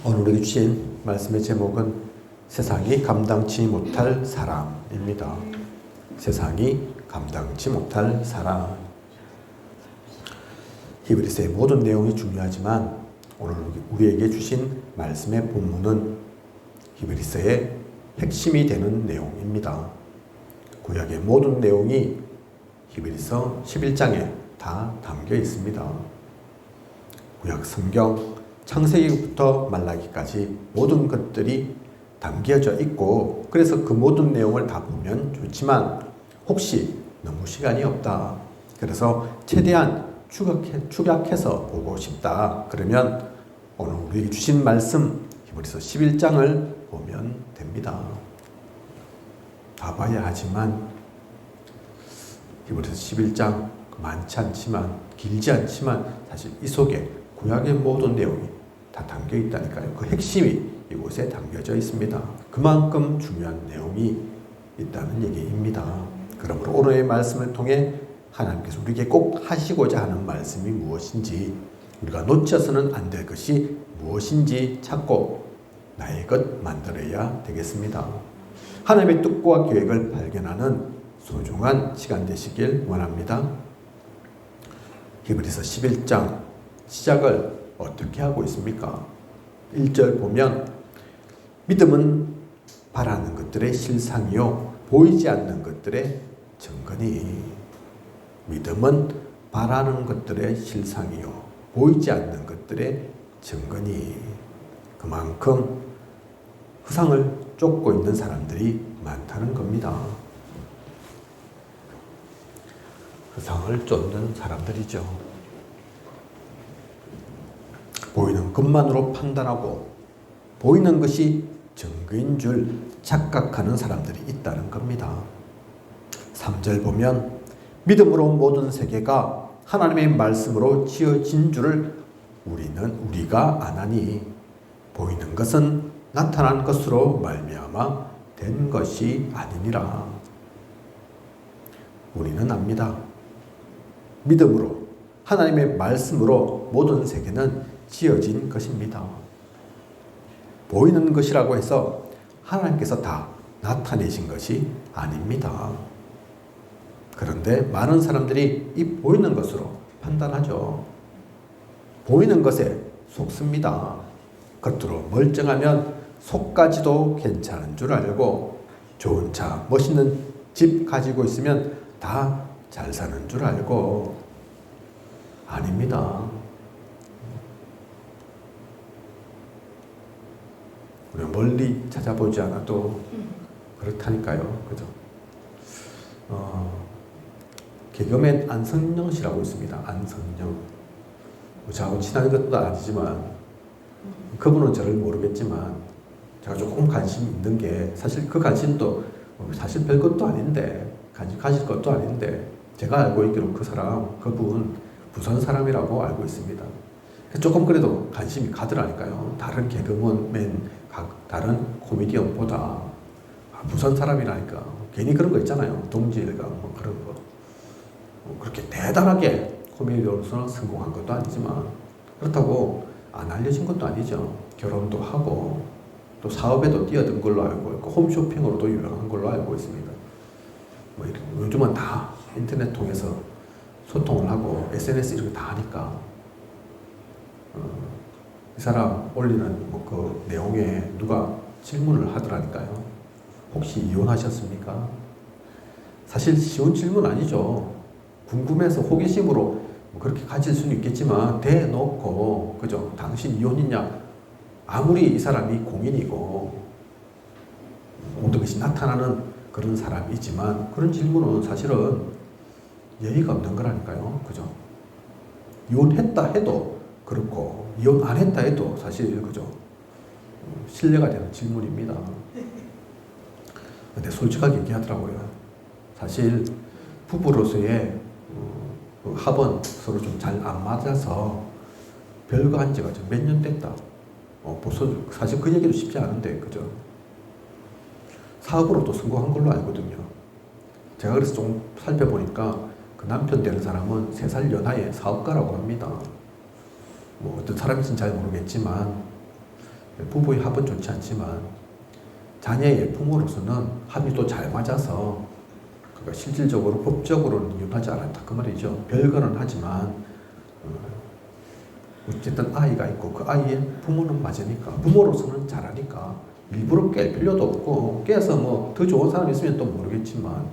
오늘 우리 주신 말씀의 제목은 세상이 감당치 못할 사랑입니다. 세상이 감당치 못할 사랑. 히브리서의 모든 내용이 중요하지만 오늘 우리에게 주신 말씀의 본문은 히브리서의 핵심이 되는 내용입니다. 구약의 모든 내용이 히브리서 11장에 다 담겨 있습니다. 구약 성경 창세기부터 말라기까지 모든 것들이 담겨져 있고, 그래서 그 모든 내용을 다 보면 좋지만 혹시 너무 시간이 없다, 그래서 최대한 축약해서 보고 싶다, 그러면 오늘 우리에게 주신 말씀 히브리서 11장을 보면 됩니다. 다 봐야 하지만 히브리서 11장 많지 않지만, 길지 않지만 사실 이 속에 구약의 모든 내용이 다 담겨 있다니까요. 그 핵심이 이곳에 담겨져 있습니다. 그만큼 중요한 내용이 있다는 얘기입니다. 그러므로 오늘의 말씀을 통해 하나님께서 우리에게 꼭 하시고자 하는 말씀이 무엇인지, 우리가 놓쳐서는 안 될 것이 무엇인지 찾고 나의 것 만들어야 되겠습니다. 하나님의 뜻과 계획을 발견하는 소중한 시간 되시길 원합니다. 히브리서 11장 시작을 어떻게 하고 있습니까? 1절 보면 믿음은 바라는 것들의 실상이요 보이지 않는 것들의 증거니. 믿음은 바라는 것들의 실상이요 보이지 않는 것들의 증거니. 그만큼 후상을 쫓고 있는 사람들이 많다는 겁니다. 후상을 쫓는 사람들이죠. 보이는 것만으로 판단하고 보이는 것이 증거인 줄 착각하는 사람들이 있다는 겁니다. 3절 보면 믿음으로 모든 세계가 하나님의 말씀으로 지어진 줄을 우리가 아나니 보이는 것은 나타난 것으로 말미암아 된 것이 아니니라. 우리는 압니다. 믿음으로 하나님의 말씀으로 모든 세계는 지어진 것입니다. 보이는 것이라고 해서 하나님께서 다 나타내신 것이 아닙니다. 그런데 많은 사람들이 이 보이는 것으로 판단하죠. 보이는 것에 속습니다. 겉으로 멀쩡하면 속까지도 괜찮은 줄 알고, 좋은 차, 멋있는 집 가지고 있으면 다 잘 사는 줄 알고. 아닙니다. 우리가 멀리 찾아보지 않아도 그렇다니까요. 그죠? 개그맨 안성령 씨라고 있습니다. 안성령. 저하고 친한 것도 아니지만, 그분은 저를 모르겠지만, 제가 조금 관심이 있는 게, 사실 그 관심도 사실 별 것도 아닌데, 가질 것도 아닌데, 제가 알고 있기로 그분, 부산 사람이라고 알고 있습니다. 조금 그래도 관심이 가더라니까요. 다른 개그맨, 다른 코미디언보다 부산 사람이라니까. 괜히 그런 거 있잖아요. 동지일가 뭐 그런 거. 그렇게 대단하게 코미디언으로서 성공한 것도 아니지만, 그렇다고 안 알려진 것도 아니죠. 결혼도 하고 또 사업에도 뛰어든 걸로 알고 있고, 홈쇼핑으로도 유명한 걸로 알고 있습니다. 뭐 요즘은 다 인터넷 통해서 소통을 하고 SNS 이런 거 다 하니까 이 사람 올리는 그 내용에 누가 질문을 하더라니까요. 혹시 이혼하셨습니까? 사실 쉬운 질문 아니죠. 궁금해서 호기심으로 그렇게 가질 수는 있겠지만, 대놓고, 그죠? 당신 이혼이냐? 아무리 이 사람이 공인이고 모든 것이 나타나는 그런 사람이지만, 그런 질문은 사실은 예의가 없는 거라니까요. 그죠? 이혼했다 해도 그렇고, 이혼 안 했다 해도 사실, 그죠? 신뢰가 되는 질문입니다. 근데 솔직하게 얘기하더라고요. 사실 부부로서의 합은 서로 좀 잘 안 맞아서 별거 한 지가 몇 년 됐다. 벌써 사실 그 얘기도 쉽지 않은데, 그죠? 사업으로도 성공한 걸로 알거든요. 제가 그래서 좀 살펴보니까 그 남편 되는 사람은 3살 연하의 사업가라고 합니다. 뭐 어떤 사람인지는 잘 모르겠지만 부부의 합은 좋지 않지만 자녀의 부모로서는 합이 또 잘 맞아서 그러니까 실질적으로 법적으로는 이혼하지 않았다 그 말이죠. 별거는 하지만 어쨌든 아이가 있고 그 아이의 부모는 맞으니까 부모로서는 잘하니까 일부러 깰 필요도 없고 깨서 뭐 더 좋은 사람이 있으면 또 모르겠지만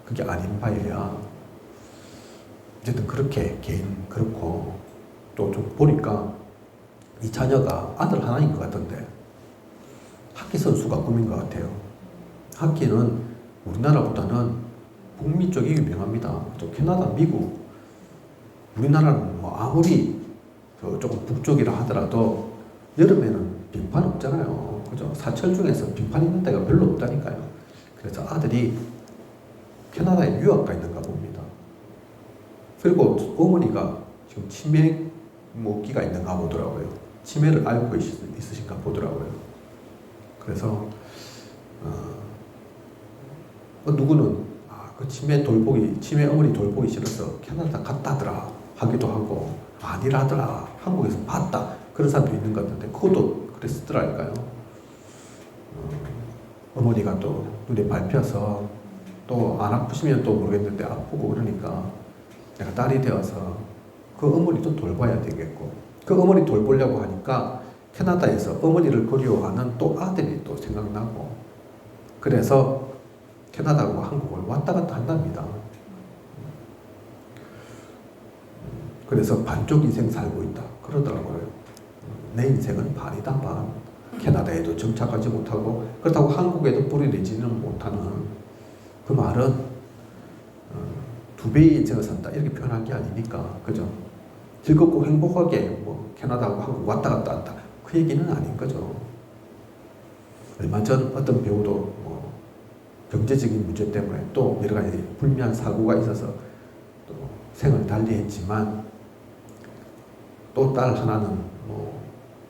그게 아닌 바에야 어쨌든 그렇게 개인 그렇고 또 좀 보니까 이 자녀가 아들 하나인 것 같던데 하키 선수가 꿈인 것 같아요. 하키는 우리나라보다는 북미 쪽이 유명합니다. 또 캐나다, 미국, 우리나라는 뭐 아무리 조금 북쪽이라 하더라도 여름에는 빙판 없잖아요. 그죠? 사철 중에서 빙판 있는 데가 별로 없다니까요. 그래서 아들이 캐나다에 유학 가 있는가 봅니다. 그리고 어머니가 지금 치매 기가 있는가 보더라고요. 치매를 앓고 있으신가 보더라고요. 그래서 누구는 그 치매 어머니 돌보기 싫어서 캐나다 갔다더라 하기도 하고 아니라더라 한국에서 봤다 그런 사람도 있는 것 같은데 그것도 그랬더라니까요. 어머니가 또 눈에 밟혀서 또 안 아프시면 또 모르겠는데 아프고 그러니까 내가 딸이 되어서 그 어머니도 돌봐야 되겠고 그 어머니 돌보려고 하니까 캐나다에서 어머니를 그리워하는 또 아들이 또 생각나고 그래서 캐나다하고 한국을 왔다 갔다 한답니다. 그래서 반쪽 인생 살고 있다 그러더라고요. 내 인생은 반이다 반. 캐나다에도 정착하지 못하고 그렇다고 한국에도 뿌리 내지는 못하는 그 말은 2배의 인생을 산다 이렇게 표현한 게 아니니까 그죠? 즐겁고 행복하게 뭐 캐나다하고 한국 왔다 갔다 한다 그 얘기는 아닌 거죠. 얼마 전 어떤 배우도 뭐 경제적인 문제 때문에 또 여러 가지 불미한 사고가 있어서 또 생을 달리했지만 또 딸 하나는 뭐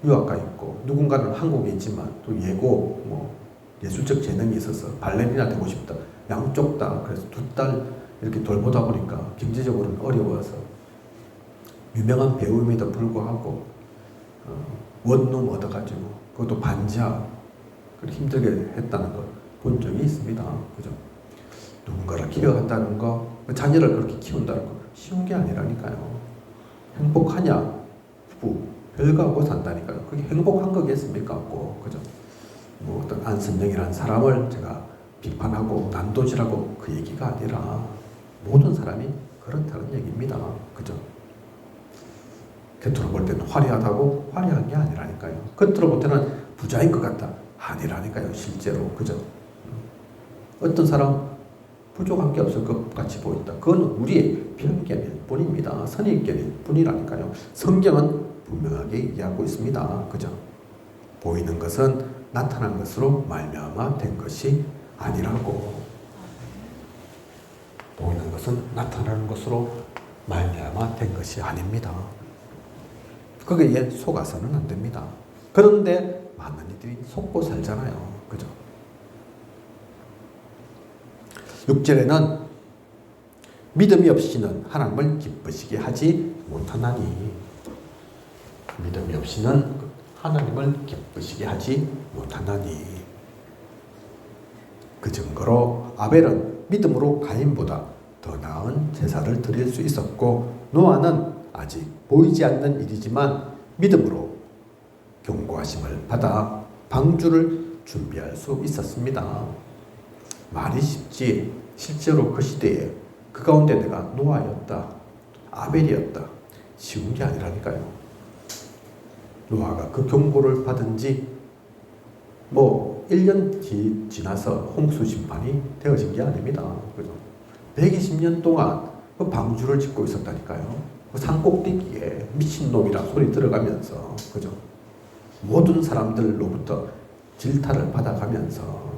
유학가 있고 누군가는 한국에 있지만 또 예고 뭐 예술적 재능이 있어서 발레리나 되고 싶다. 양쪽 다 그래서 2딸 이렇게 돌보다 보니까 경제적으로는 어려워서 유명한 배우임에도 불구하고 원룸 얻어가지고 그것도 반지하 힘들게 했다는 걸 본 적이 있습니다. 그죠? 누군가를 키워간다는 거, 자녀를 그렇게 키운다는 거 쉬운 게 아니라니까요. 행복하냐? 부부 별거하고 산다니까요. 그게 행복한 거겠습니까? 꼭 그죠? 뭐 어떤 안선영이라는 사람을 제가 비판하고 난도질하고 그 얘기가 아니라 모든 사람이 그렇다는 얘기입니다. 그죠? 겉으로 볼 때는 화려하다고 화려한 게 아니라니까요. 겉으로 볼 때는 부자인 것 같다. 아니라니까요. 실제로. 그죠? 어떤 사람 부족한 게 없을 것 같이 보인다. 그건 우리의 편견일 뿐입니다. 선입견일 뿐이라니까요. 성경은 분명하게 얘기하고 있습니다. 그죠? 보이는 것은 나타난 것으로 말미암아 된 것이 아니라고. 보이는 것은 나타나는 것으로 말미암아 된 것이 아닙니다. 거기에 속아서는 안 됩니다. 그런데 많은 이들이 속고 살잖아요. 그죠? 6절에는 믿음이 없이는 하나님을 기쁘시게 하지 못하나니 믿음이 없이는 하나님을 기쁘시게 하지 못하나니 그 증거로 아벨은 믿음으로 가인보다 더 나은 제사를 드릴 수 있었고 노아는 아직 보이지 않는 일이지만 믿음으로 경고하심을 받아 방주를 준비할 수 있었습니다. 말이 쉽지 실제로 그 시대에 그 가운데 내가 노아였다, 아벨이었다 쉬운 게 아니라니까요. 노아가 그 경고를 받은 지 뭐 1년 지나서 홍수 심판이 되어진 게 아닙니다. 그죠? 120년 동안 그 방주를 짓고 있었다니까요. 그 산꼭대기에 미친놈이라 소리 들어가면서 그죠? 모든 사람들로부터 질타를 받아가면서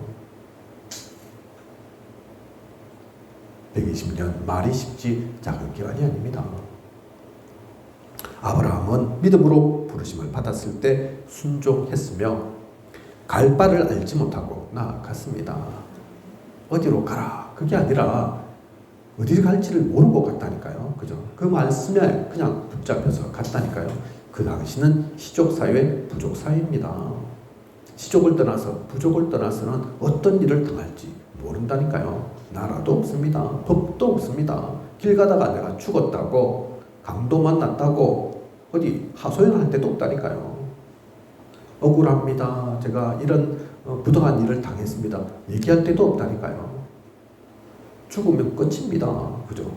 120년 말이 쉽지 작은 기간이 아닙니다. 아브라함은 믿음으로 부르심을 받았을 때 순종했으며 갈 바를 알지 못하고 나아갔습니다. 어디로 가라 그게 아니라 어디를 갈지를 모르고 갔다니까요. 그죠? 그 말씀에 그냥 붙잡혀서 갔다니까요. 그 그 당시는 시족사회, 부족사회입니다. 시족을 떠나서 부족을 떠나서는 어떤 일을 당할지 모른다니까요. 나라도 없습니다. 법도 없습니다. 길 가다가 내가 죽었다고, 강도 만났다고 어디 하소연할 데도 없다니까요. 억울합니다. 제가 이런 부당한 일을 당했습니다. 얘기할 데도 없다니까요. 죽으면 끝입니다. 그죠?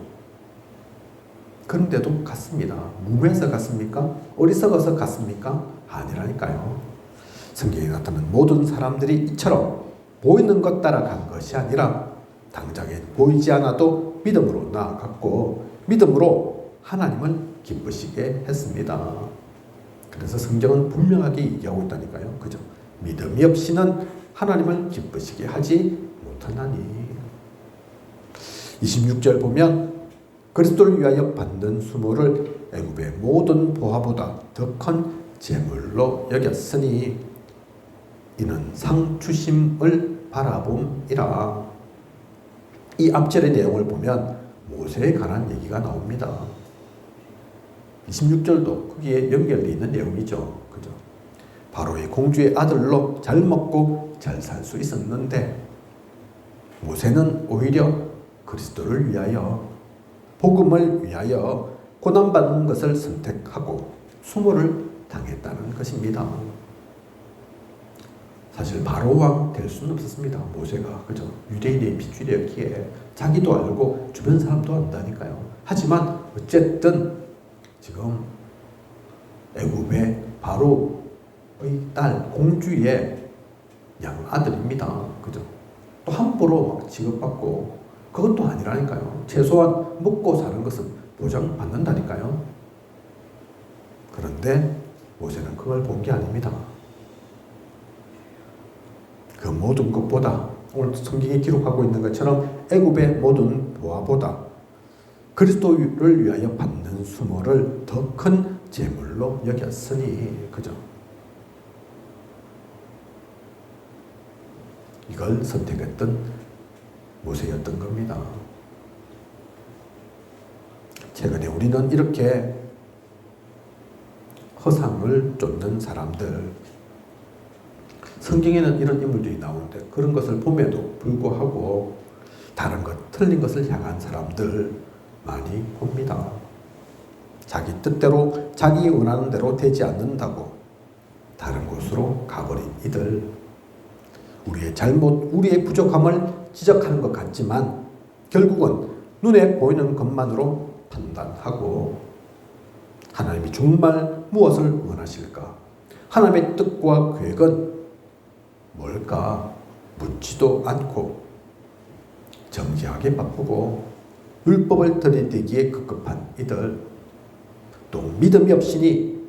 그런데도 갔습니다. 무모해서 갔습니까? 어리석어서 갔습니까? 아니라니까요. 성경에 나타난 모든 사람들이 이처럼 보이는 것 따라간 것이 아니라 당장에 보이지 않아도 믿음으로 나아갔고 믿음으로 하나님을 기쁘시게 했습니다. 그래서 성경은 분명하게 얘기하고 있다니까요. 그죠? 믿음이 없이는 하나님을 기쁘시게 하지 못하나니. 26절 보면 그리스도를 위하여 받는 수모를 애굽의 모든 보화보다 더 큰 재물로 여겼으니 이는 상 주심을 바라봄이라. 이 앞절의 내용을 보면 모세에 관한 얘기가 나옵니다. 26절도 거기에 연결되어 있는 내용이죠. 그죠? 바로의 공주의 아들로 잘 먹고 잘 살 수 있었는데 모세는 오히려 그리스도를 위하여, 복음을 위하여 고난받는 것을 선택하고 수모를 당했다는 것입니다. 사실 바로 왕 될 수는 없었습니다. 모세가. 그죠? 유대인의 핏줄이었기에 자기도 알고 주변 사람도 안다니까요. 하지만 어쨌든 지금 애굽의 바로의 딸 공주의 양아들입니다. 그죠? 또 함부로 막 취급받고 그것도 아니라니까요. 최소한 먹고 사는 것은 보장받는다니까요. 그런데 모세는 그걸 본 게 아닙니다. 그 모든 것보다 오늘 성경이 기록하고 있는 것처럼 애굽의 모든 보화보다 그리스도를 위하여 받는 수모를 더 큰 재물로 여겼으니, 그죠? 이걸 선택했던 모세였던 겁니다. 최근에 우리는 이렇게 허상을 쫓는 사람들, 성경에는 이런 인물들이 나오는데 그런 것을 봄에도 불구하고 다른 것, 틀린 것을 향한 사람들 많이 봅니다. 자기 뜻대로, 자기 원하는 대로 되지 않는다고 다른 곳으로 가버린 이들, 우리의 잘못, 우리의 부족함을 지적하는 것 같지만 결국은 눈에 보이는 것만으로 판단하고 하나님이 정말 무엇을 원하실까? 하나님의 뜻과 계획은 뭘까? 묻지도 않고 정지하게 바쁘고 율법을 들이대기에 급급한 이들, 또 믿음이 없으니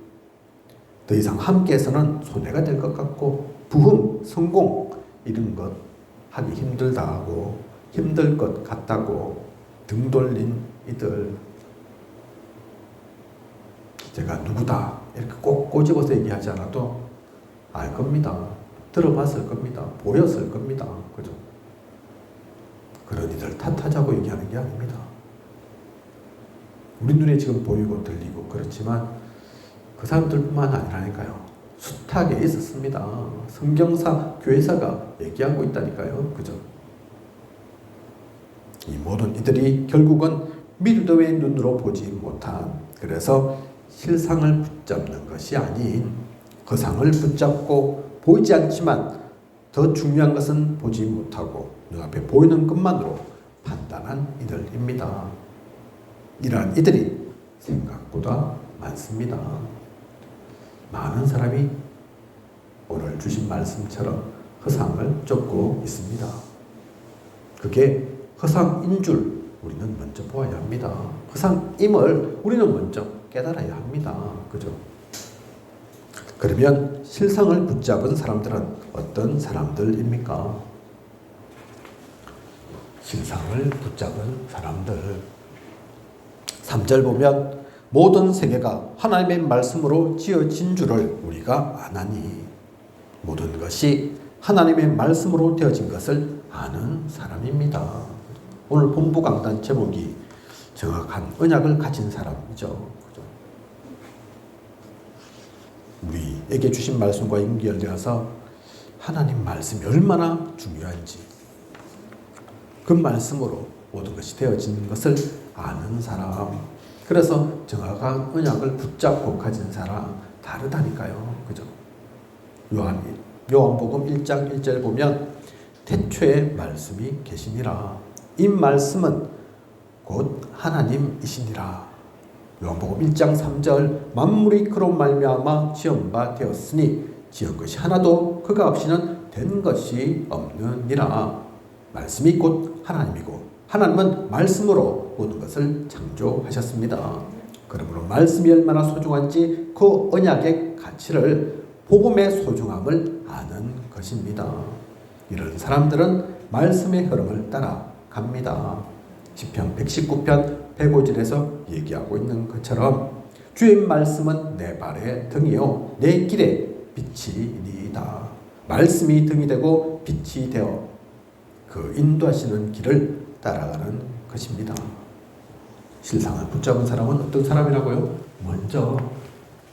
더 이상 함께해서는 손해가 될 것 같고 부흥, 성공 이런 것 하기 힘들다고, 힘들 것 같다고 등 돌린 이들, 제가 누구다 이렇게 꼭 꼬집어서 얘기하지 않아도 알 겁니다. 들어봤을 겁니다. 보였을 겁니다. 그죠? 그런 이들 탓하자고 얘기하는 게 아닙니다. 우리 눈에 지금 보이고 들리고 그렇지만 그 사람들뿐만 아니라니까요. 숱하게 있었습니다. 성경사, 교회사가 얘기하고 있다니까요. 그죠? 이 모든 이들이 결국은 믿음의 눈으로 보지 못한, 그래서 실상을 붙잡는 것이 아닌 거상을 붙잡고 보이지 않지만 더 중요한 것은 보지 못하고 눈앞에 보이는 것만으로 판단한 이들입니다. 이러한 이들이 생각보다 많습니다. 많은 사람이 오늘 주신 말씀처럼 허상을 쫓고 있습니다. 그게 허상인 줄 우리는 먼저 보아야 합니다. 허상임을 우리는 먼저 깨달아야 합니다. 그죠? 그러면 실상을 붙잡은 사람들은 어떤 사람들입니까? 실상을 붙잡은 사람들. 3절 보면 모든 세계가 하나님의 말씀으로 지어진 줄을 우리가 아나니, 모든 것이 하나님의 말씀으로 되어진 것을 아는 사람입니다. 오늘 본부 강단 제목이 정확한 언약을 가진 사람이죠. 그죠? 우리에게 주신 말씀과 연결되어서 하나님 말씀이 얼마나 중요한지 그 말씀으로 모든 것이 되어진 것을 아는 사람, 그래서 정확한 언약을 붙잡고 가진 사람 다르다니까요. 그죠? 요한복음 1장 1절 보면 태초에 말씀이 계시니라. 이 말씀은 곧 하나님이시니라. 요한복음 1장 3절 만물이 그로 말미암아 지은 바 되었으니 지은 것이 하나도 그가 없이는 된 것이 없느니라. 말씀이 곧 하나님이고 하나님은 말씀으로 모든 것을 창조하셨습니다. 그러므로 말씀이 얼마나 소중한지 그 언약의 가치를 복음의 소중함을 아는 것입니다. 이런 사람들은 말씀의 흐름을 따라갑니다. 시편 119편 105절에서 얘기하고 있는 것처럼 주의 말씀은 내 발의 등이요 내 길에 빛이니이다. 말씀이 등이 되고 빛이 되어 그 인도하시는 길을 따라가는 것입니다. 실상을 붙잡은 사람은 어떤 사람이라고요? 먼저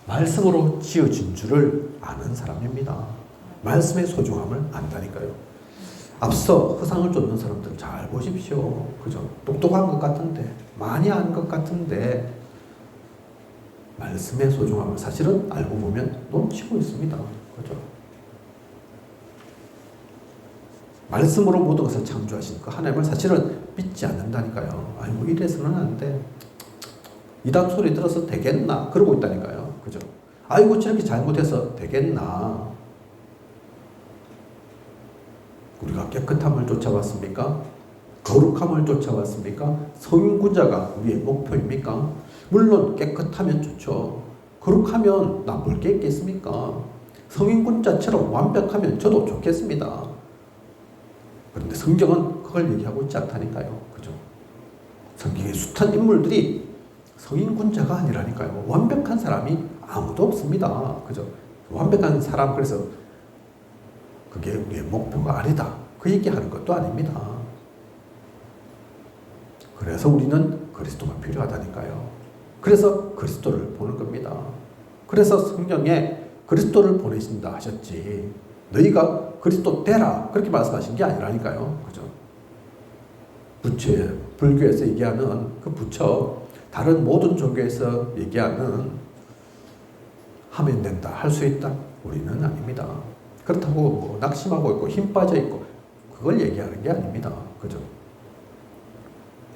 말씀으로 지어진 줄을 아는 사람입니다. 말씀의 소중함을 안다니까요. 앞서 허상을 쫓는 사람들 잘 보십시오. 그죠? 똑똑한 것 같은데, 많이 아는 것 같은데, 말씀의 소중함을 사실은 알고 보면 놓치고 있습니다. 그죠? 말씀으로 모든 것을 창조하신 그 하나님을 사실은 믿지 않는다니까요. 아이고, 이래서는 안 돼. 이단 소리 들어서 되겠나? 그러고 있다니까요. 그죠? 아이고, 저렇게 잘못해서 되겠나? 우리가 깨끗함을 쫓아왔습니까? 거룩함을 쫓아왔습니까? 성인군자가 우리의 목표입니까? 물론 깨끗하면 좋죠. 거룩하면 나쁠 게 있겠습니까? 성인군자처럼 완벽하면 저도 좋겠습니다. 그런데 성경은 그걸 얘기하고 있지 않다니까요. 그죠? 성경의 숱한 인물들이 성인군자가 아니라니까요. 완벽한 사람이 아무도 없습니다. 그죠? 완벽한 사람, 그래서 그게 우리의 목표가 아니다. 그 얘기하는 것도 아닙니다. 그래서 우리는 그리스도가 필요하다니까요. 그래서 그리스도를 보는 겁니다. 그래서 성경에 그리스도를 보내신다 하셨지. 너희가 그리스도 되라. 그렇게 말씀하신 게 아니라니까요. 그죠? 부처, 불교에서 얘기하는 그 부처, 다른 모든 종교에서 얘기하는 하면 된다, 할 수 있다. 우리는 아닙니다. 그렇다고 뭐 낙심하고 있고 힘 빠져 있고 그걸 얘기하는 게 아닙니다. 그죠?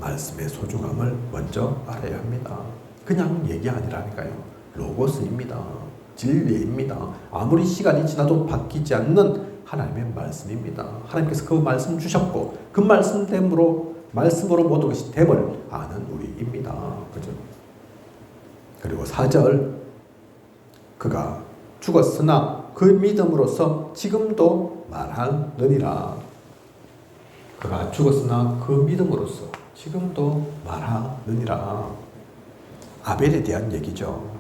말씀의 소중함을 먼저 알아야 합니다. 그냥 얘기 아니라니까요. 로고스입니다. 진리입니다. 아무리 시간이 지나도 바뀌지 않는 하나님의 말씀입니다. 하나님께서 그 말씀 주셨고 그 말씀으로 모든 것이 됨을 아는 우리입니다. 그죠? 그리고 4절 그가 죽었으나 그 믿음으로써 지금도 말하느니라. 그가 죽었으나 그 믿음으로써 지금도 말하느니라. 아벨에 대한 얘기죠.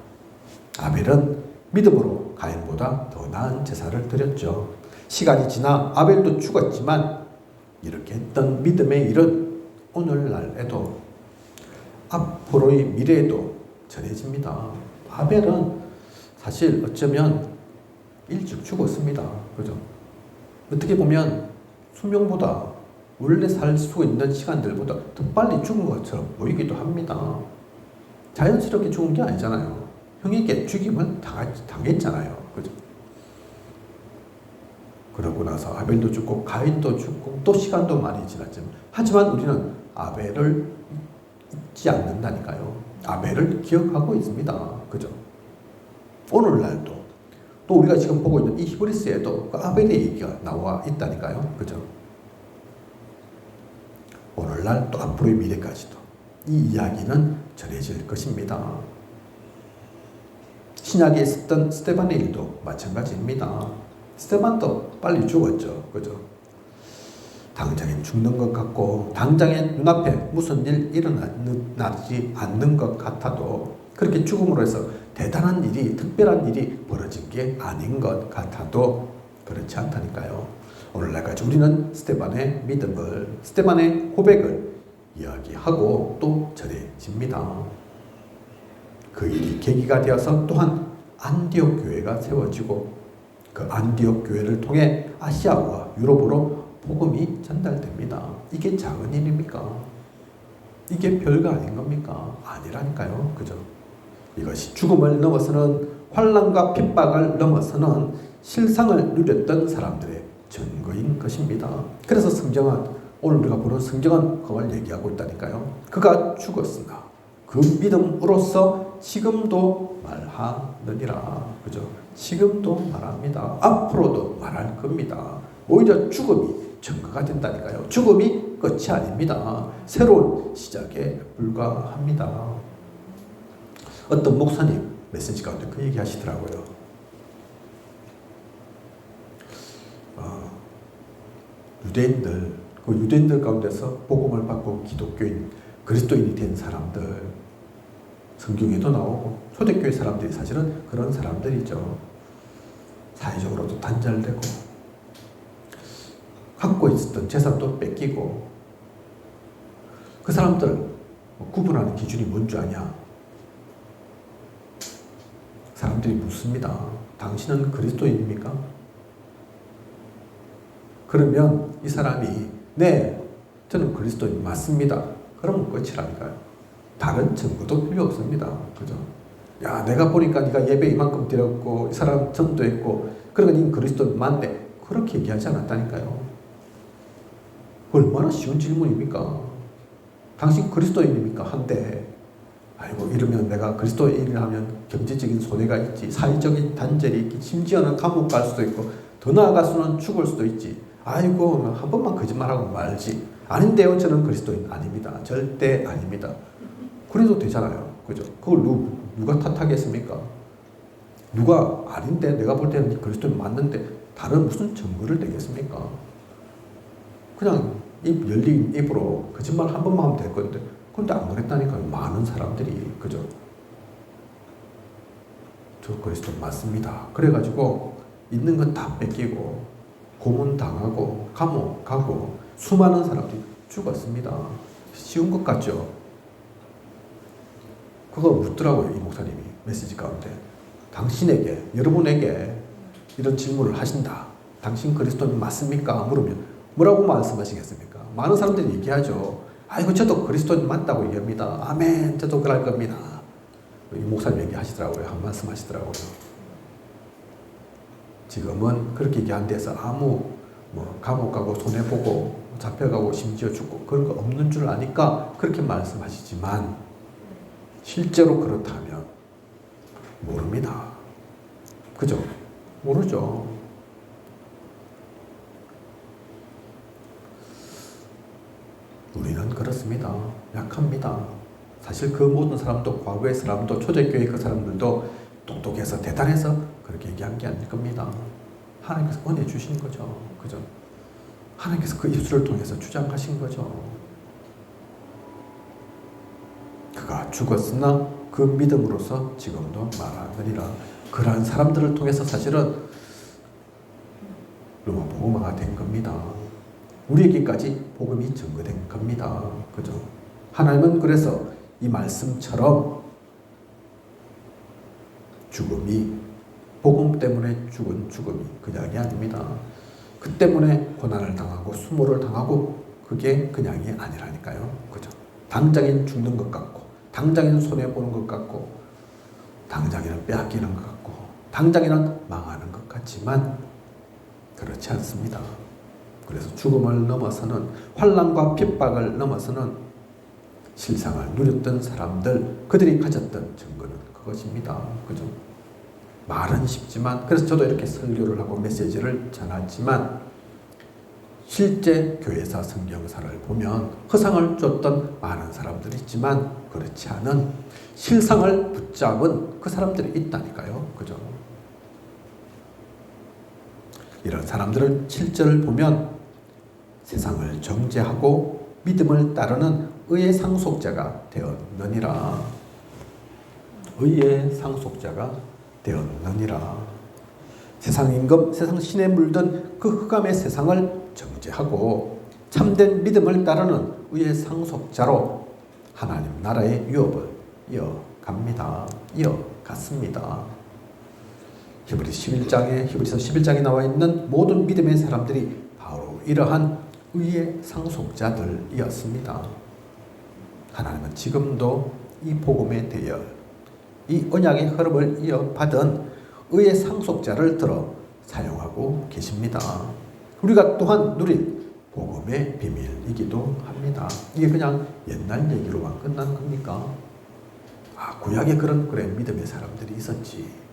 아벨은 믿음으로 가인보다 더 나은 제사를 드렸죠. 시간이 지나 아벨도 죽었지만 이렇게 했던 믿음의 일은 오늘날에도 앞으로의 미래에도 전해집니다. 아벨은 사실 어쩌면 일찍 죽었습니다. 그죠? 어떻게 보면 수명보다 원래 살 수 있는 시간들보다 더 빨리 죽은 것처럼 보이기도 합니다. 자연스럽게 죽은 게 아니잖아요. 형에게 죽임을 당했잖아요. 그죠? 그러고 나서 아벨도 죽고 가인도 죽고 또 시간도 많이 지났지만 하지만 우리는 아벨을 잊지 않는다니까요. 아벨을 기억하고 있습니다. 그죠? 오늘날도 또 우리가 지금 보고 있는 이 히브리스에도 그 아벨의 얘기가 나와 있다니까요. 그죠? 오늘날 또 앞으로의 미래까지도 이 이야기는 전해질 것입니다. 신약에 있었던 스데반의 일도 마찬가지입니다. 스데반도 빨리 죽었죠. 그죠? 당장엔 죽는 것 같고 당장에 눈앞에 무슨 일 일어나지 않는 것 같아도 그렇게 죽음으로 해서 대단한 일이, 특별한 일이 벌어진 게 아닌 것 같아도 그렇지 않다니까요. 오늘날까지 우리는 스데반의 믿음을, 스데반의 고백을 이야기하고 또 전해집니다. 그 일이 계기가 되어서 또한 안디옥 교회가 세워지고 그 안디옥 교회를 통해 아시아와 유럽으로 복음이 전달됩니다. 이게 작은 일입니까? 이게 별거 아닌 겁니까? 아니라니까요. 그죠? 이것이 죽음을 넘어서는 환난과 핍박을 넘어서는 실상을 누렸던 사람들의 증거인 것입니다. 그래서 성경은 오늘 우리가 보는 성경은 그걸 얘기하고 있다니까요. 그가 죽었으나 그 믿음으로써 지금도 말하느니라. 그죠? 지금도 말합니다. 앞으로도 말할 겁니다. 오히려 죽음이 증거가 된다니까요. 죽음이 끝이 아닙니다. 새로운 시작에 불과합니다. 어떤 목사님 메시지 가운데 그 얘기 하시더라고요. 유대인들 가운데서 복음을 받고 기독교인, 그리스도인이 된 사람들, 성경에도 나오고 초대교회 사람들이 사실은 그런 사람들이죠. 사회적으로도 단절되고 갖고 있었던 재산도 뺏기고 그 사람들 구분하는 기준이 뭔 줄 아냐? 사람들이 묻습니다. 당신은 그리스도인입니까? 그러면 이 사람이 네, 저는 그리스도인 맞습니다. 그러면 끝이라니까요. 다른 증거도 필요 없습니다. 그죠? 야, 내가 보니까 네가 예배 이만큼 드렸고 이 사람 전도했고 그러니까 네 그리스도인 맞네. 그렇게 얘기하지 않았다니까요. 얼마나 쉬운 질문입니까? 당신 그리스도인입니까? 한데 아이고 이러면 내가 그리스도인을 하면 경제적인 손해가 있지, 사회적인 단절이 있지, 심지어는 감옥 갈 수도 있고 더 나아가서는 죽을 수도 있지. 아이고 한 번만 거짓말하고 말지. 아닌데요, 저는 그리스도인 아닙니다. 절대 아닙니다. 그래도 되잖아요. 그죠? 그걸 누가 탓하겠습니까? 누가 아닌데 내가 볼 때는 그리스도인 맞는데 다른 무슨 증거를 대겠습니까? 그냥 입 열린 입으로 거짓말 한 번만 하면 될 건데 근데 안 그랬다니까요. 많은 사람들이. 그죠? 저 그리스도인 맞습니다. 그래가지고 있는 건 다 뺏기고 고문당하고 감옥 가고 수많은 사람들이 죽었습니다. 쉬운 것 같죠? 그거 묻더라고요. 이 목사님이 메시지 가운데. 당신에게, 여러분에게 이런 질문을 하신다. 당신 그리스도인 맞습니까? 물으면 뭐라고 말씀하시겠습니까? 많은 사람들이 얘기하죠. 아이고 저도 그리스도인 맞다고 얘기합니다. 아멘. 저도 그럴 겁니다. 이 목사님 얘기하시더라고요. 한 말씀 하시더라고요. 지금은 그렇게 얘기 안 돼서 아무 감옥 가고 손해보고 잡혀가고 심지어 죽고 그런 거 없는 줄 아니까 그렇게 말씀하시지만 실제로 그렇다면 모릅니다. 그죠? 모르죠. 우리는 그렇습니다. 약합니다. 사실 그 모든 사람도 과거의 사람도 초대교회 그 사람들도 똑똑해서 대단해서 그렇게 얘기한 게 아닐 겁니다. 하나님께서 은혜 주신 거죠. 그죠? 하나님께서 그 입술을 통해서 주장하신 거죠. 그가 죽었으나 그 믿음으로서 지금도 말하느니라. 그러한 사람들을 통해서 사실은 로마 복음화가 된 겁니다. 우리에게까지 복음이 증거된 겁니다. 그죠? 하나님은 그래서 이 말씀처럼 죽음이 복음 때문에 죽은 죽음이 그냥이 아닙니다. 그 때문에 고난을 당하고 수모를 당하고 그게 그냥이 아니라니까요. 그죠? 당장엔 죽는 것 같고 당장에는 손해보는 것 같고 당장에는 빼앗기는 것 같고 당장에는 망하는 것 같지만 그렇지 않습니다. 그래서 죽음을 넘어서는 환난과 핍박을 넘어서는 실상을 누렸던 사람들 그들이 가졌던 증거는 그것입니다. 그죠? 말은 쉽지만 그래서 저도 이렇게 설교를 하고 메시지를 전하지만 실제 교회사 성경사를 보면 허상을 쫓던 많은 사람들이 있지만 그렇지 않은 실상을 붙잡은 그 사람들이 있다니까요. 그죠? 이런 사람들을 7절을 보면 세상을 정죄하고 믿음을 따르는 의의 상속자가 되었느니라. 의의 상속자가 되었느니라. 세상 임금, 세상 신에 물든 그 흑암의 세상을 정죄하고 참된 믿음을 따르는 의의 상속자로 하나님 나라의 유업을 이어갑니다. 이어갔습니다. 히브리서 11장에 나와 있는 모든 믿음의 사람들이 바로 이러한 의의 상속자들이었습니다. 하나님은 지금도 이 복음에 대여 이 언약의 흐름을 이어받은 의의 상속자를 들어 사용하고 계십니다. 우리가 또한 누릴 복음의 비밀이기도 합니다. 이게 그냥 옛날 얘기로만 끝난 겁니까? 구약에 그래 믿음의 사람들이 있었지.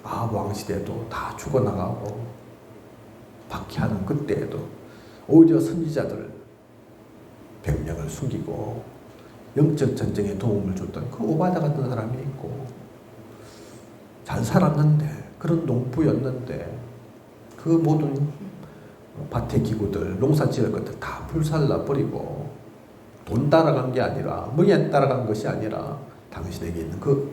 왕시대도 다 죽어나가고 박해하는 그때에도 오히려 선지자들 백명을 숨기고 영적 전쟁에 도움을 줬던 그 오바다 같은 사람이 있고 잘 살았는데 그런 농부였는데 그 모든 밭의 기구들 농사 지을 것들 다 불살라 버리고 돈 따라간 게 아니라 뭐에 따라간 것이 아니라 당신에게 있는 그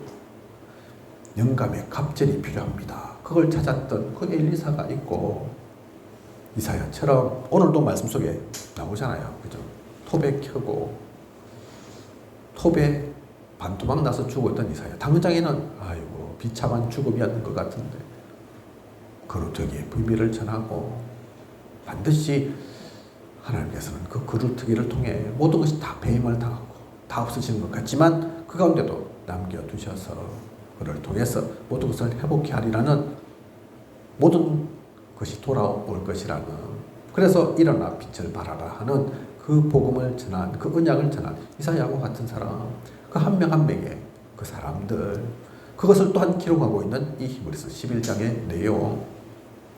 영감의 갑절이 필요합니다. 그걸 찾았던 그 엘리사가 있고 이사야처럼 오늘도 말씀 속에 나오잖아요. 그죠? 톱에 켜고 톱에 반토막 나서 죽었던 이사야. 당장에는 비참한 죽음이었는 것 같은데 거루터기의 비밀을 전하고 반드시 하나님께서는 그 거루터기를 통해 모든 것이 다 배임을 당하고 다 없어지는 것 같지만 그 가운데도 남겨두셔서 그를 통해서 모든 것을 회복해 하리라는 모든 것이 돌아올 것이라는 그래서 일어나 빛을 발하라 하는 그 복음을 전한 그 언약을 전한 이사야와 같은 사람 그 한 명 한 명의 그 사람들 그것을 또한 기록하고 있는 이 히브리서 11장의 내용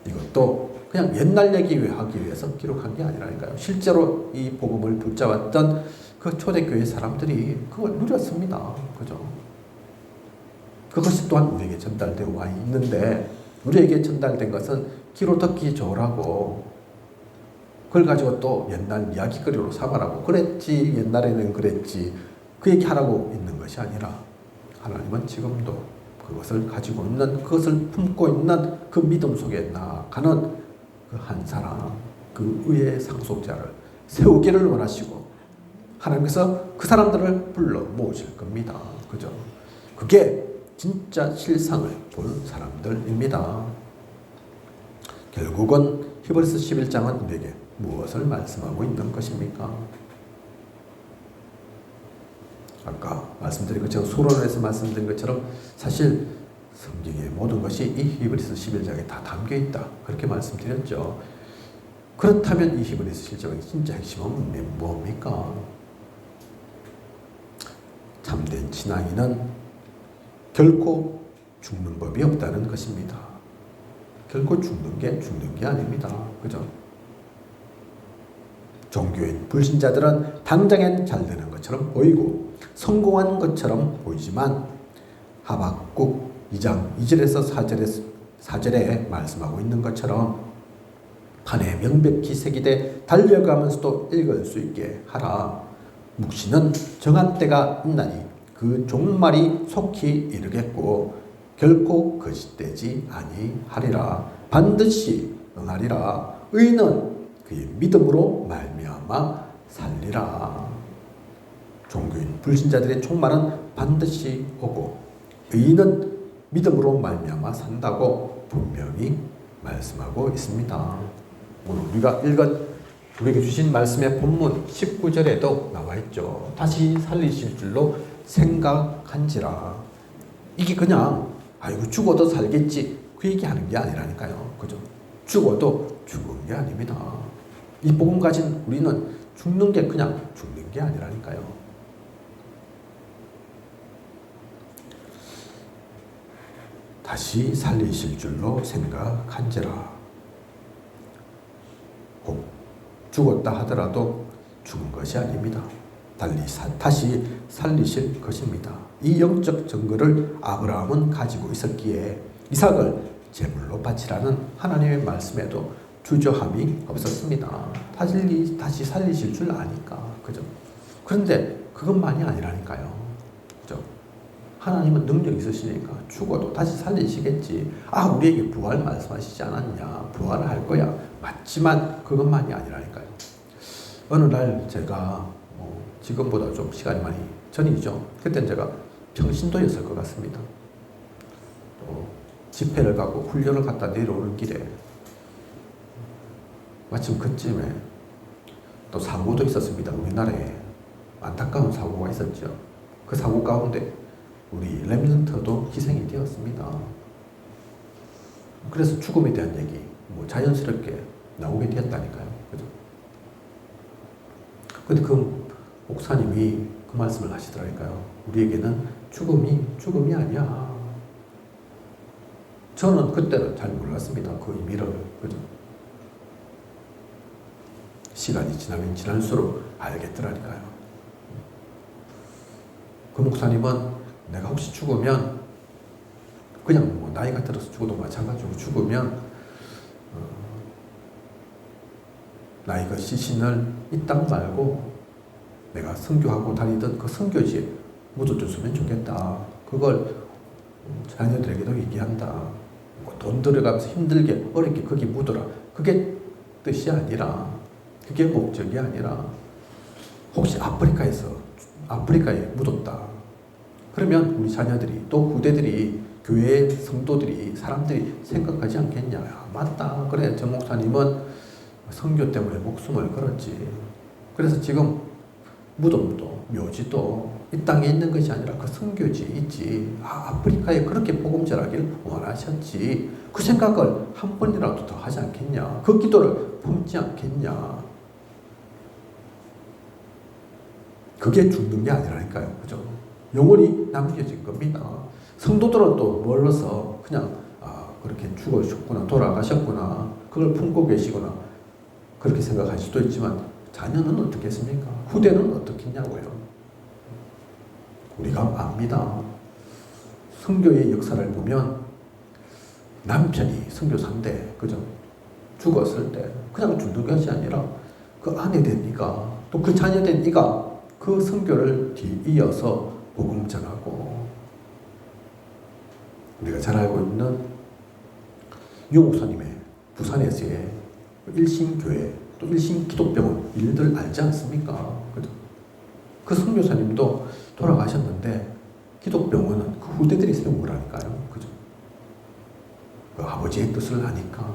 이것도 그냥 옛날 얘기 하기 위해서 기록한 게 아니라니까요. 실제로 이 복음을 붙잡았던 그 초대교회 사람들이 그걸 누렸습니다. 그죠? 그것이 또한 우리에게 전달되어 와 있는데 우리에게 전달된 것은 귀로 듣기 좋으라고 그걸 가지고 또 옛날 이야기거리로 삼으라고 그랬지 옛날에는 그랬지 그 얘기 하라고 있는 것이 아니라 하나님은 지금도 그것을 가지고 있는 그것을 품고 있는 그 믿음 속에 나아가는 그 한 사람 그 의의 상속자를 세우기를 원하시고 하나님께서 그 사람들을 불러 모으실 겁니다. 그죠? 그게 진짜 실상을 본 사람들입니다. 결국은 히브리서 11장은 우리에게 무엇을 말씀하고 있는 것입니까? 아까 말씀드린 것처럼 소론에서 말씀드린 것처럼 사실 성경의 모든 것이 이 히브리서 11장에 다 담겨 있다. 그렇게 말씀드렸죠. 그렇다면 이 히브리서 11장의 진짜 핵심은 뭡니까? 참된 신앙인은 결코 죽는 법이 없다는 것입니다. 결코 죽는 게 아닙니다. 그죠? 종교인 불신자들은 당장엔 잘 되는 것처럼 보이고 성공한 것처럼 보이지만 하박국 2장 2절에서 4절에 말씀하고 있는 것처럼 판에 명백히 새기되 달려가면서도 읽을 수 있게 하라. 묵시는 정한 때가 있나니 그 종말이 속히 이르겠고 결코 거짓되지 아니하리라. 반드시 응하리라. 의인은 그의 믿음으로 말미암아 살리라. 종교인 불신자들의 종말은 반드시 오고 의인은 믿음으로 말미암아 산다고 분명히 말씀하고 있습니다. 오늘 우리가 우리에게 주신 말씀의 본문 19절에도 나와 있죠. 다시 살리실 줄로 생각한지라. 이게 그냥 죽어도 살겠지 그 얘기하는 게 아니라니까요. 그죠? 죽어도 죽은 게 아닙니다. 이 복음 가진 우리는 죽는 게 그냥 죽는 게 아니라니까요. 다시 살리실 줄로 생각한지라. 꼭 죽었다 하더라도 죽은 것이 아닙니다. 다시 살리실 것입니다. 이 영적 증거를 아브라함은 가지고 있었기에 이삭을 제물로 바치라는 하나님의 말씀에도 주저함이 없었습니다. 다시 살리실 줄 아니까. 그죠? 그런데 그것만이 아니라니까요. 그죠? 하나님은 능력이 있으시니까 죽어도 다시 살리시겠지. 우리에게 부활 말씀하시지 않았냐. 부활을 할 거야. 맞지만 그것만이 아니라니까요. 어느 날 제가 지금보다 좀 시간이 많이 전이죠. 그때는 제가 평신도였을 것 같습니다. 집회를 가고 훈련을 갔다 내려오는 길에 마침 그쯤에 또 사고도 있었습니다. 우리나라에 안타까운 사고가 있었죠. 그 사고 가운데 우리 렘넌트도 희생이 되었습니다. 그래서 죽음에 대한 얘기 자연스럽게 나오게 되었다니까요. 그죠? 근데 그 목사님이 그 말씀을 하시더라니까요. 우리에게는 죽음이 아니야. 저는 그때는 잘 몰랐습니다. 그 의미를. 그죠? 시간이 지나면 지날수록 알겠더라니까요. 그 목사님은 내가 혹시 죽으면 그냥 나이가 들어서 죽어도 마찬가지고 죽으면 나의 그 시신을 이 땅 말고 내가 선교하고 다니던 그 선교지에 묻어줬으면 좋겠다. 그걸 자녀들에게도 얘기한다. 돈 들어가면서 힘들게 어렵게 거기 묻어라. 그게 뜻이 아니라, 그게 목적이 아니라 혹시 아프리카에 묻었다. 그러면 우리 자녀들이 또 후대들이 교회 성도들이 사람들이 생각하지 않겠냐. 맞다. 그래 저 목사님은 선교 때문에 목숨을 걸었지. 그래서 지금 무덤도 묘지도 이 땅에 있는 것이 아니라 그 선교지에 있지. 아프리카에 그렇게 복음 전하기를 원하셨지. 그 생각을 한 번이라도 더 하지 않겠냐. 그 기도를 품지 않겠냐. 그게 죽는 게 아니라니까요. 그죠? 영원히 남겨진 겁니다. 성도들은 또 멀어서 그냥 그렇게 죽으셨구나, 돌아가셨구나, 그걸 품고 계시구나 그렇게 생각할 수도 있지만 자녀는 어떻겠습니까? 후대는 어떻겠냐고요. 우리가 압니다. 선교의 역사를 보면 남편이 선교사인데, 그죠? 죽었을 때 그냥 죽는 것이 아니라 그 아내 된 이가 또 그 자녀 된 이가 그 선교를 뒤이어서 복음 전하고, 우리가 잘 알고 있는 유 목사님의 부산에서의 일신교회 또 일신기독병원 일들 알지 않습니까? 그죠? 그 선교사님도 돌아가셨는데 기독병원은 그 후대들이 세운 거라니까요. 그죠? 그 아버지의 뜻을 아니까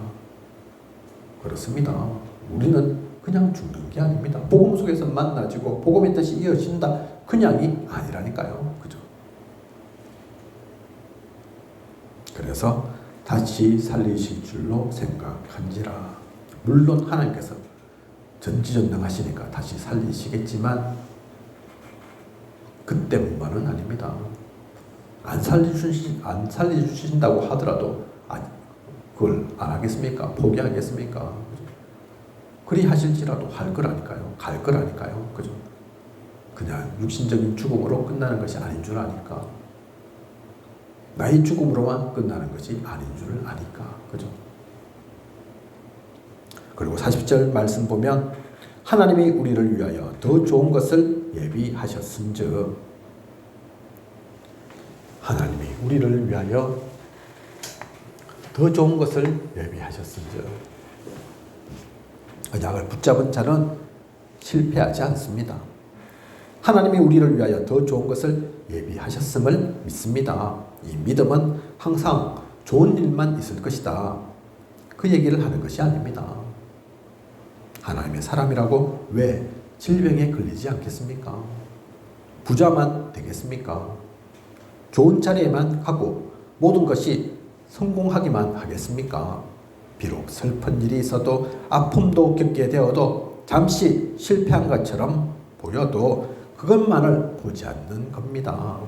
그렇습니다. 우리는 그냥 죽는 게 아닙니다. 복음 속에서 만나지고 복음의 뜻이 이어진다. 그냥이 아니라니까요. 그죠? 그래서 다시 살리실 줄로 생각한지라. 물론 하나님께서 전지전능하시니까 다시 살리시겠지만 그때만은 아닙니다. 안 살려주신다고 하더라도 그걸 안 하겠습니까? 포기하겠습니까? 그리 하실지라도 할 거라니까요. 갈 거라니까요. 그죠? 그냥 육신적인 죽음으로 끝나는 것이 아닌 줄 아니까. 나의 죽음으로만 끝나는 것이 아닌 줄 아니까. 그죠? 그리고 40절 말씀 보면 하나님이 우리를 위하여 더 좋은 것을 예비하셨은즉, 하나님이 우리를 위하여 더 좋은 것을 예비하셨은즉, 언약을 붙잡은 자는 실패하지 않습니다. 하나님이 우리를 위하여 더 좋은 것을 예비하셨음을 믿습니다. 이 믿음은 항상 좋은 일만 있을 것이다. 그 얘기를 하는 것이 아닙니다. 하나님의 사람이라고 왜 질병에 걸리지 않겠습니까? 부자만 되겠습니까? 좋은 자리에만 가고 모든 것이 성공하기만 하겠습니까? 비록 슬픈 일이 있어도 아픔도 겪게 되어도 잠시 실패한 것처럼 보여도 그것만을 보지 않는 겁니다.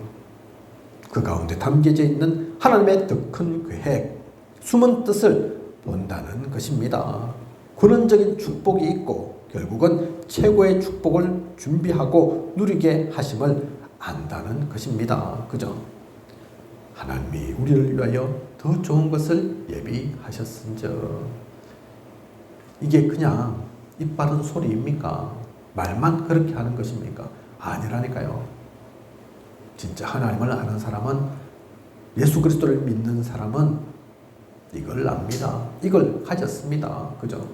그 가운데 담겨져 있는 하나님의 더 큰 계획, 숨은 뜻을 본다는 것입니다. 근원적인 축복이 있고 결국은 최고의 축복을 준비하고 누리게 하심을 안다는 것입니다. 그죠? 하나님이 우리를 위하여 더 좋은 것을 예비하셨은즉. 이게 그냥 입 바른 소리입니까? 말만 그렇게 하는 것입니까? 아니라니까요. 진짜 하나님을 아는 사람은, 예수 그리스도를 믿는 사람은 이걸 압니다. 이걸 가졌습니다. 그죠?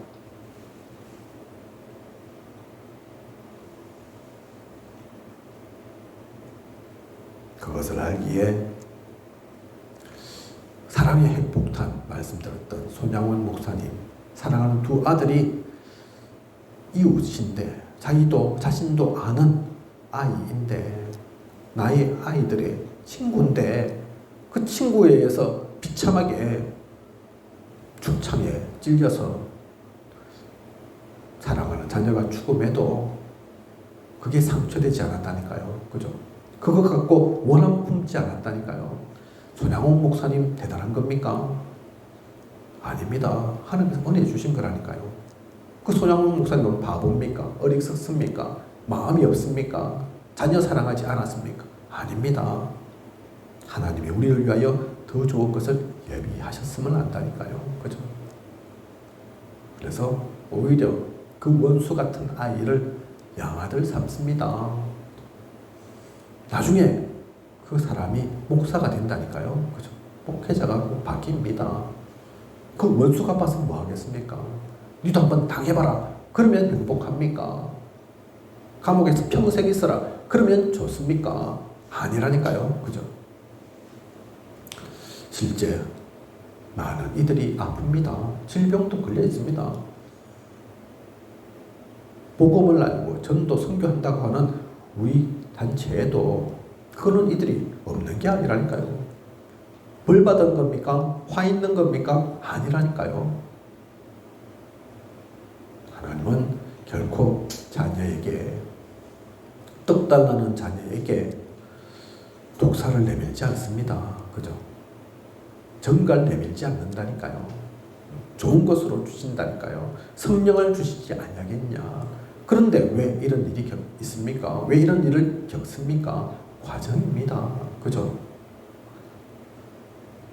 그것을 알기에 고향의 핵폭탄 말씀드렸던 손양원 목사님, 사랑하는 두 아들이 이웃인데 자신도 아는 아이인데 나의 아이들의 친구인데 그 친구에 의해서 비참하게 죽창에 찔려서 사랑하는 자녀가 죽음에도 그게 상처되지 않았다니까요. 그죠? 그거 갖고 원함 품지 않았다니까요. 손양원 목사님 대단한 겁니까? 아닙니다. 하나님께서 은혜 주신 거라니까요. 그 손양원 목사님은 바보입니까? 어리석습니까? 마음이 없습니까? 자녀 사랑하지 않았습니까? 아닙니다. 하나님이 우리를 위하여 더 좋은 것을 예비하셨으면 한다니까요. 그죠? 그래서 오히려 그 원수 같은 아이를 양아들 삼습니다. 나중에 그 사람이 목사가 된다니까요. 그죠? 목회자가 꼭 바뀝니다. 그 원수가 봐서 뭐 하겠습니까? 니도 한번 당해봐라. 그러면 행복합니까? 감옥에서 평생 있어라. 그러면 좋습니까? 아니라니까요. 그죠? 실제 많은 이들이 아픕니다. 질병도 걸려 있습니다. 복음을 알고 전도 선교한다고 하는 우리 단체에도 그런 이들이 없는 게 아니라니까요. 벌 받은 겁니까? 화 있는 겁니까? 아니라니까요. 하나님은 결코 자녀에게, 떡 달라는 자녀에게 독사를 내밀지 않습니다. 그죠? 정갈 내밀지 않는다니까요. 좋은 것으로 주신다니까요. 성령을 주시지 않냐겠냐. 그런데 왜 이런 일이 있습니까? 왜 이런 일을 겪습니까? 과정입니다. 그죠?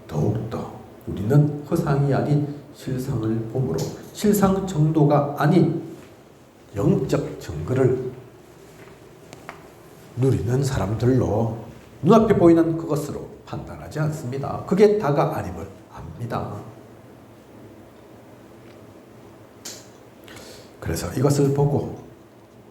더욱더 우리는 허상이 아닌 실상을 보므로 실상 정도가 아닌 영적 증거를 누리는 사람들로 눈앞에 보이는 그것으로 판단하지 않습니다. 그게 다가 아님을 압니다. 그래서 이것을 보고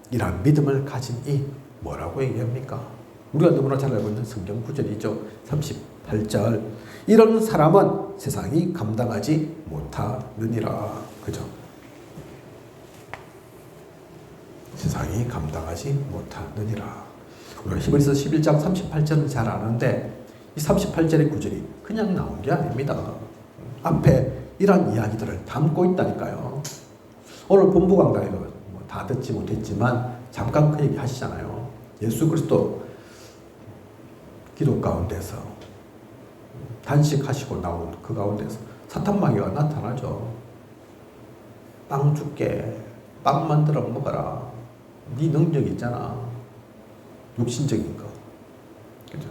이러한 믿음을 가진 이 뭐라고 얘기합니까? 우리가 너무나 잘 알고 있는 성경 구절이죠. 38절. 이런 사람은 세상이 감당하지 못하느니라. 그죠? 세상이 감당하지 못하느니라. 우리가 히브리서 11장 38절은 잘 아는데 이 38절의 구절이 그냥 나온 게 아닙니다. 앞에 이런 이야기들을 담고 있다니까요. 오늘 본부 강단에서 다 듣지 못했지만 잠깐 그 얘기 하시잖아요. 예수 그리스도 기도 가운데서 단식하시고 나온 그 가운데서 사탄마귀가 나타나죠. 빵 줄게. 빵 만들어 먹어라. 네 능력 있잖아. 육신적인 거. 그죠?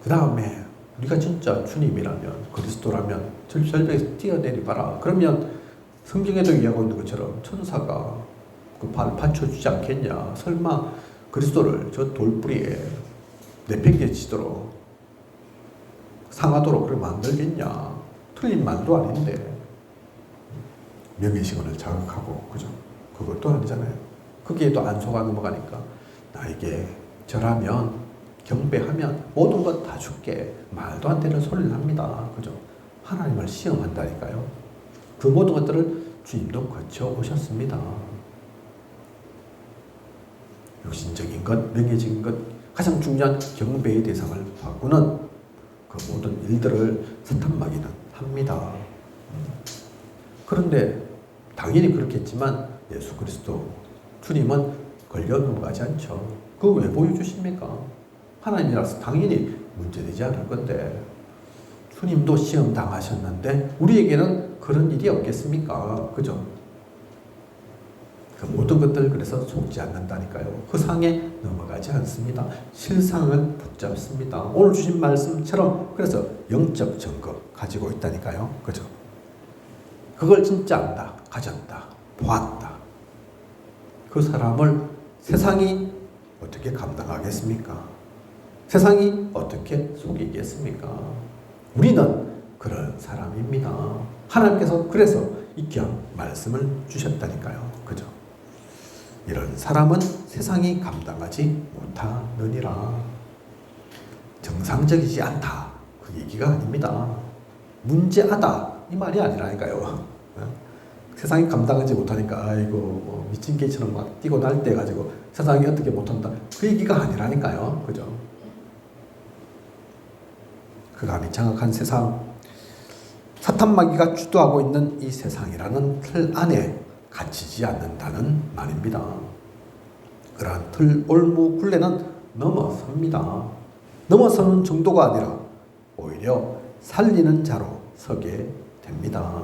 그 다음에 우리가 진짜 주님이라면, 그리스도라면 절벽에서 뛰어내리봐라. 그러면 성경에도 이야기하고 있는 것처럼 천사가 그 발을 받쳐주지 않겠냐. 설마 그리스도를 저 돌뿌리에 내팽개치도록 상하도록 그렇게 만들겠냐. 틀린 말도 아닌데 명예시간을 자극하고, 그죠? 그것도 아니잖아요. 거기에도 안 속아 넘어가니까 나에게 절하면, 경배하면 모든 것 다 줄게. 말도 안 되는 소리를 합니다. 그죠? 하나님을 시험한다니까요. 그 모든 것들을 주님도 거쳐오셨습니다. 육신적인 것, 명예적인 것, 가장 중요한 경배의 대상을 바꾸는 그 모든 일들을 사탄마귀는 합니다. 그런데 당연히 그렇겠지만 예수 그리스도 주님은 걸려 넘어가지 않죠. 그거 왜 보여주십니까? 하나님이라서 당연히 문제되지 않을 건데 주님도 시험 당하셨는데 우리에게는 그런 일이 없겠습니까? 그죠? 그 모든 것들 그래서 속지 않는다니까요. 허상에 넘어가지 않습니다. 실상을 붙잡습니다. 오늘 주신 말씀처럼 그래서 영적 증거 가지고 있다니까요. 그죠? 그걸 진짜 안다, 가졌다, 보았다. 그 사람을 세상이 어떻게 감당하겠습니까? 세상이 어떻게 속이겠습니까? 우리는 그런 사람입니다. 하나님께서 그래서 이 귀한 말씀을 주셨다니까요. 그죠? 이런 사람은 세상이 감당하지 못하느니라. 정상적이지 않다. 그 얘기가 아닙니다. 문제하다 이 말이 아니라니까요. 세상이 감당하지 못하니까 아이고 뭐 미친 개처럼 막 뛰고 날 때 가지고 세상이 어떻게 못한다 그 얘기가 아니라니까요. 그죠? 그 감이 장악한 세상, 사탄 마귀가 주도하고 있는 이 세상이라는 틀 안에 갇히지 않는다는 말입니다. 그러한 틀 올무 굴레는 넘어섭니다. 넘어서는 정도가 아니라 오히려 살리는 자로 서게 됩니다.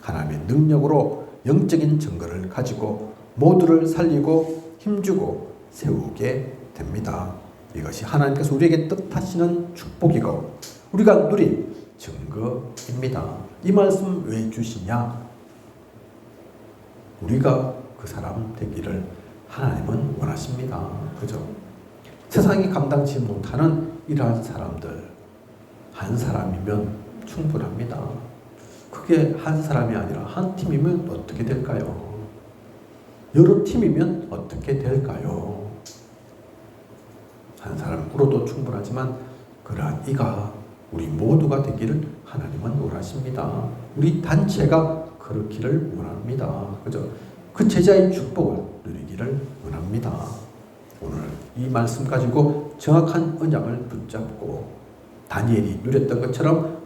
하나님의 능력으로 영적인 증거를 가지고 모두를 살리고 힘주고 세우게 됩니다. 이것이 하나님께서 우리에게 뜻하시는 축복이고 우리가 누릴 증거입니다. 이 말씀 왜 주시냐? 우리가 그 사람 되기를 하나님은 원하십니다. 그죠? 세상이 감당치 못하는 이러한 사람들 한 사람이면 충분합니다. 그게 한 사람이 아니라 한 팀이면 어떻게 될까요? 여러 팀이면 어떻게 될까요? 한 사람으로도 충분하지만 그러한 이가 우리 모두가 되기를 하나님은 원하십니다. 우리 단체가 그렇기를 원합니다. 그죠? 그 제자의 축복을 누리기를 원합니다. 오늘 이 말씀 가지고 정확한 언약을 붙잡고 다니엘이 누렸던 것처럼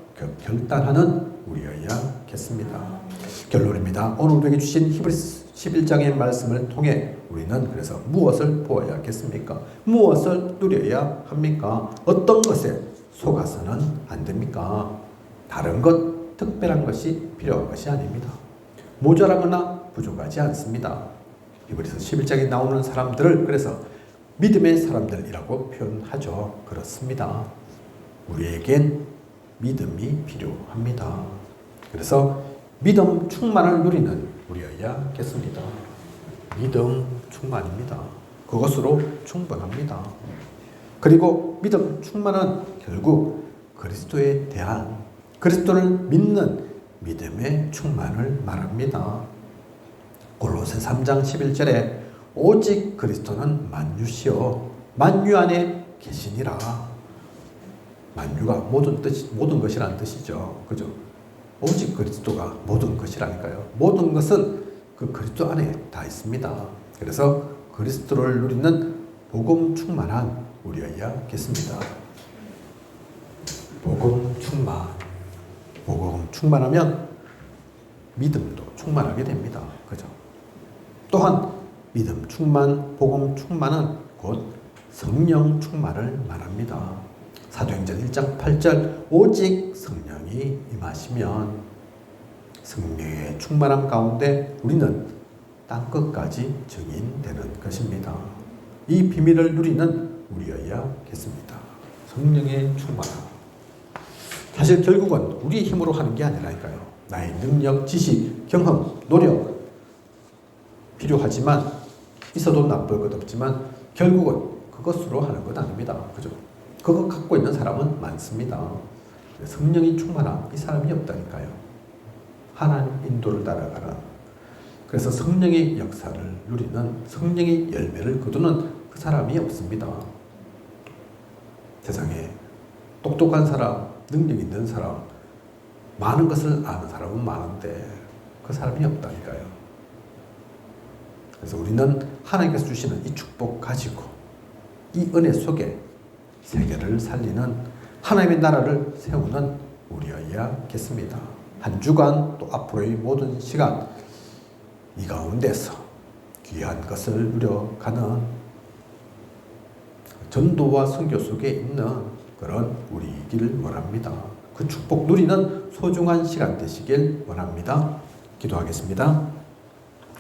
결단하는 우리여야겠습니다. 결론입니다. 오늘 우리에게 주신 히브리서 11장의 말씀을 통해 우리는 그래서 무엇을 보아야겠습니까? 무엇을 누려야 합니까? 어떤 것에 속아서는 안 됩니까? 다른 것, 특별한 것이 필요한 것이 아닙니다. 모자라거나 부족하지 않습니다. 히브리서 11장에 나오는 사람들을 그래서 믿음의 사람들이라고 표현하죠. 그렇습니다. 우리에겐 믿음이 필요합니다. 그래서 믿음 충만을 누리는 우리여야겠습니다. 믿음 충만입니다. 그것으로 충분합니다. 그리고 믿음 충만은 결국 그리스도에 대한 그리스도를 믿는 믿음의 충만을 말합니다. 골로새 3장 11절에 오직 그리스도는 만유시요 만유 안에 계시니라. 만유가 모든 것이라는 뜻이죠. 그죠? 오직 그리스도가 모든 것이라니까요. 모든 것은 그 그리스도 안에 다 있습니다. 그래서 그리스도를 누리는 복음 충만한 우리여야겠습니다. 복음 충만. 복음 충만하면 믿음도 충만하게 됩니다. 그죠? 또한 믿음 충만, 복음 충만은 곧 성령 충만을 말합니다. 사도행전 1장 8절 오직 성령이 임하시면 성령의 충만함 가운데 우리는 땅끝까지 증인되는 것입니다. 이 비밀을 누리는 우리여야겠습니다. 성령의 충만함. 사실 결국은 우리의 힘으로 하는 게 아니라니까요. 나의 능력, 지식, 경험, 노력 필요하지만 있어도 나쁠 것 없지만 결국은 그것으로 하는 것 아닙니다. 그죠? 그거 갖고 있는 사람은 많습니다. 성령이 충만한 이 사람이 없다니까요. 하나님 인도를 따라가라. 그래서 성령의 역사를 누리는 성령의 열매를 거두는 그 사람이 없습니다. 세상에 똑똑한 사람, 능력 있는 사람, 많은 것을 아는 사람은 많은데 그 사람이 없다니까요. 그래서 우리는 하나님께서 주시는 이 축복 가지고 이 은혜 속에 세계를 살리는 하나님의 나라를 세우는 우리여야겠습니다. 한 주간 또 앞으로의 모든 시간 이 가운데서 귀한 것을 누려가는 전도와 선교 속에 있는 그런 우리이길 원합니다. 그 축복 누리는 소중한 시간 되시길 원합니다. 기도하겠습니다.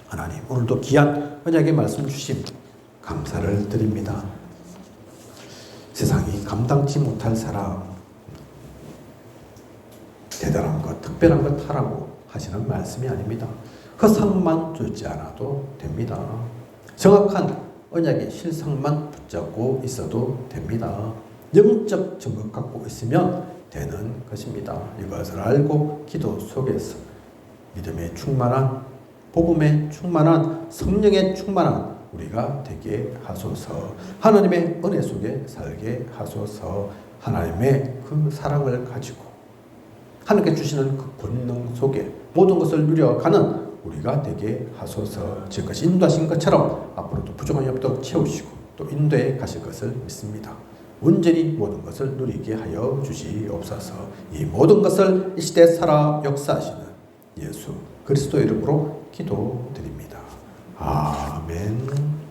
하나님, 오늘도 귀한 언약의 말씀 주심 감사를 드립니다. 세상이 감당치 못할 사람, 대단한 것, 특별한 것 하라고 하시는 말씀이 아닙니다. 그 상만 쫓지 않아도 됩니다. 정확한 언약의 실상만 붙잡고 있어도 됩니다. 영적 증거 갖고 있으면 되는 것입니다. 이것을 알고 기도 속에서 믿음에 충만한, 복음에 충만한, 성령에 충만한 우리가 되게 하소서. 하나님의 은혜 속에 살게 하소서. 하나님의 그 사랑을 가지고 하나님께 주시는 그 권능 속에 모든 것을 누려가는 우리가 되게 하소서. 지금까지 인도하신 것처럼 앞으로도 부족함이 없도록 채우시고 또 인도해 가실 것을 믿습니다. 온전히 모든 것을 누리게 하여 주시옵소서. 이 모든 것을 이 시대에 살아 역사하시는 예수 그리스도 이름으로 기도드립니다. 아멘.